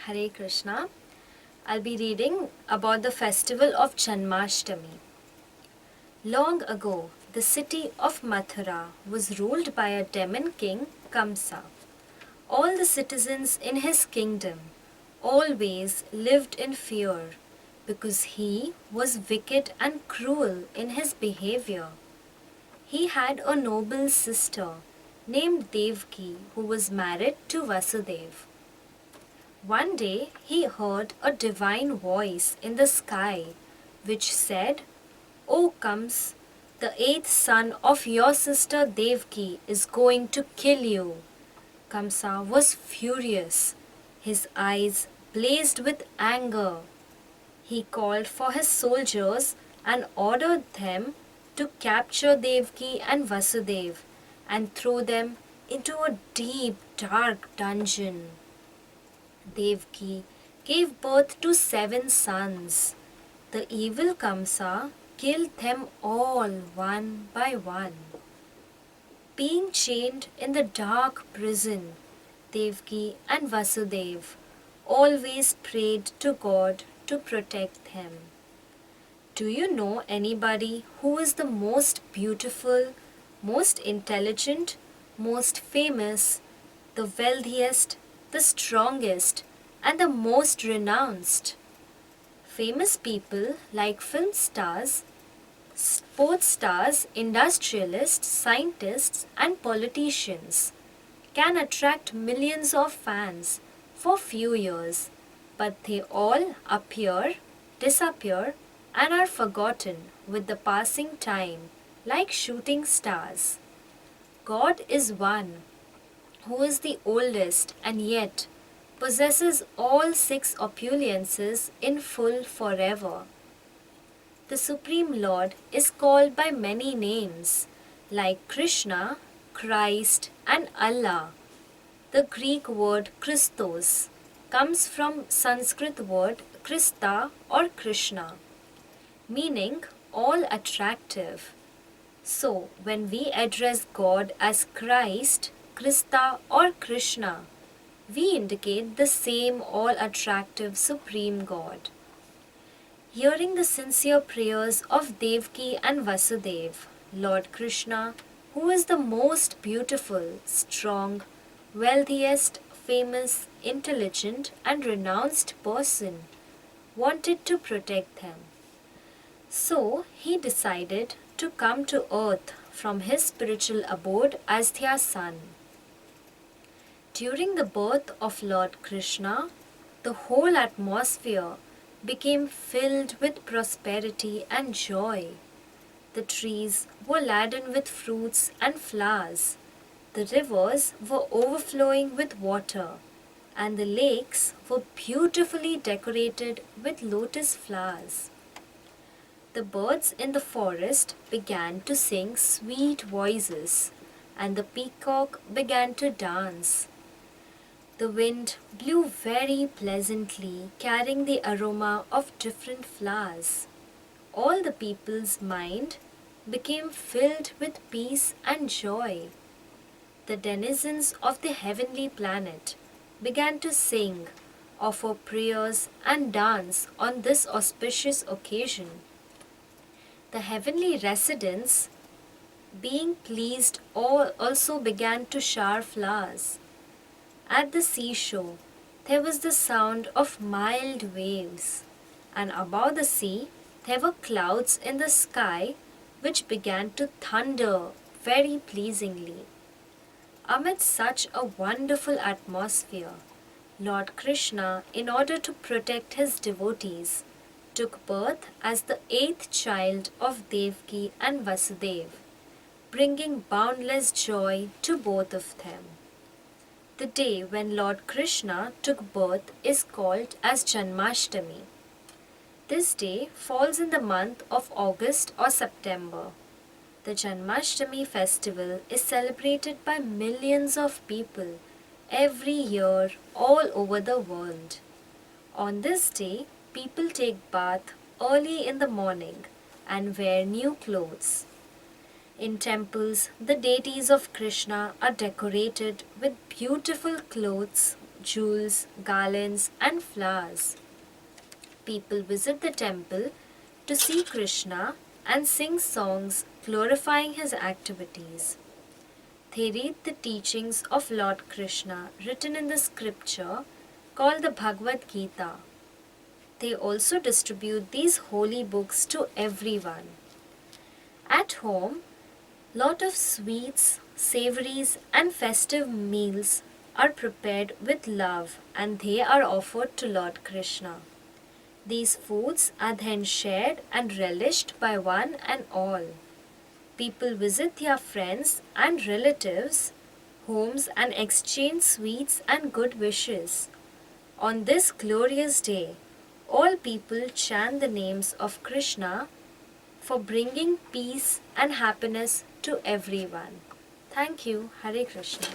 Hare Krishna. I'll be reading about the festival of Janmashtami. Long ago, the city of Mathura was ruled by a demon king, Kamsa. All the citizens in his kingdom always lived in fear because he was wicked and cruel in his behavior. He had a noble sister named Devki who was married to Vasudeva. One day he heard a divine voice in the sky which said, "O comes, the eighth son of your sister Devki is going to kill you." Kamsa was furious. His eyes blazed with anger. He called for his soldiers and ordered them to capture Devki and Vasudev and throw them into a deep, dark dungeon. Devki gave birth to 7 sons. The evil Kamsa killed them all one by one. Being chained in the dark prison, Devki and Vasudev always prayed to God to protect them. Do you know anybody who is the most beautiful, most intelligent, most famous, the wealthiest, the strongest, and the most renounced? Famous people like film stars, sports stars, industrialists, scientists, and politicians can attract millions of fans for few years, but they all appear, disappear, and are forgotten with the passing time like shooting stars. God is one who is the oldest and yet possesses all 6 opulences in full forever. The Supreme Lord is called by many names like Krishna, Christ, and Allah. The Greek word Christos comes from Sanskrit word Krista or Krishna, meaning all attractive. So, when we address God as Christ, Krista, or Krishna, we indicate the same all attractive Supreme God. Hearing the sincere prayers of Devki and Vasudev, Lord Krishna, who is the most beautiful, strong, wealthiest, famous, intelligent, and renounced person, wanted to protect them. So he decided to come to earth from his spiritual abode as their son. During the birth of Lord Krishna, the whole atmosphere became filled with prosperity and joy. The trees were laden with fruits and flowers. The rivers were overflowing with water, and the lakes were beautifully decorated with lotus flowers. The birds in the forest began to sing sweet voices, and the peacock began to dance. The wind blew very pleasantly, carrying the aroma of different flowers. All the people's mind became filled with peace and joy. The denizens of the heavenly planet began to sing, offer prayers, and dance on this auspicious occasion. The heavenly residents, being pleased, also began to shower flowers. At the seashore, there was the sound of mild waves, and above the sea, there were clouds in the sky which began to thunder very pleasingly. Amid such a wonderful atmosphere, Lord Krishna, in order to protect his devotees, took birth as the 8th child of Devki and Vasudeva, bringing boundless joy to both of them. The day when Lord Krishna took birth is called as Janmashtami. This day falls in the month of August or September. The Janmashtami festival is celebrated by millions of people every year all over the world. On this day, people take bath early in the morning and wear new clothes. In temples, the deities of Krishna are decorated with beautiful clothes jewels, garlands, and flowers. People visit the temple to see Krishna and sing songs glorifying his activities. They read the teachings of Lord Krishna written in the scripture called the Bhagavad Gita. They also distribute these holy books to everyone. At home, lot of sweets, savories and festive meals are prepared with love and they are offered to Lord Krishna. These foods are then shared and relished by one and all. People visit their friends and relatives' homes and exchange sweets and good wishes. On this glorious day, all people chant the names of Krishna for bringing peace and happiness to everyone. Thank you. Hare Krishna.